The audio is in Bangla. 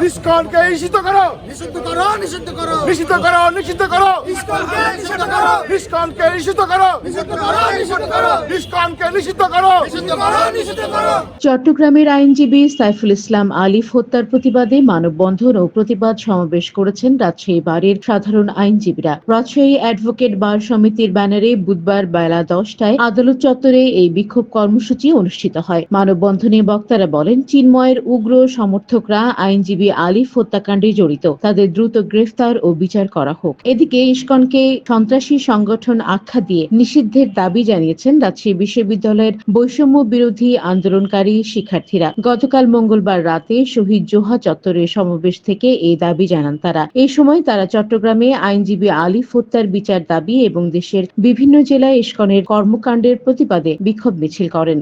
ইসকনকে নিষিদ্ধ করো, নিষিদ্ধ করো, নিষিদ্ধ করো, নিষিদ্ধ করো, নিষিদ্ধ করো, ইসকনকে নিষিদ্ধ করো, ইসকনকে নিষিদ্ধ করো, নিষিদ্ধ করো, নিষিদ্ধ করো, ইসকনকে নিষিদ্ধ করো। নিষিদ্ধ করো, নিষিদ্ধ করো। চট্টগ্রামের আইনজীবী সাইফুল ইসলাম আলিফ হত্যার প্রতিবাদে মানববন্ধন ও প্রতিবাদ সমাবেশ করেছেন রাজশাহী বারের সাধারণ আইনজীবীরা। রাজশাহী অ্যাডভোকেট বার সমিতির ব্যানারে বুধবার বেলা 10টায় আদালত চত্বরে এই বিক্ষোভ কর্মসূচি অনুষ্ঠিত হয়। মানববন্ধনে বক্তারা বলেন, চিন্ময়ের উগ্র সমর্থকরা আইনজীবী আলিফ হত্যাকাণ্ডে জড়িত, তাদের দ্রুত গ্রেফতার ও বিচার করা হোক। এদিকে ইসকনকে সন্ত্রাসী সংগঠন আখ্যা দিয়ে নিষিদ্ধের দাবি জানিয়েছেন রাজশাহী বিশ্ববিদ্যালয়ের বৈষম্য বিরোধী আন্দোলনকারী শিক্ষার্থীরা। গতকাল মঙ্গলবার রাতে শহীদ জোহা চত্বরে সমাবেশ থেকে এই দাবি জানান তারা। এই সময় তারা চট্টগ্রামে আইনজীবী আলিফ হত্যার বিচার দাবি এবং দেশের বিভিন্ন জেলায় ইসকনের কর্মকাণ্ডের প্রতিবাদে বিক্ষোভ মিছিল করেন।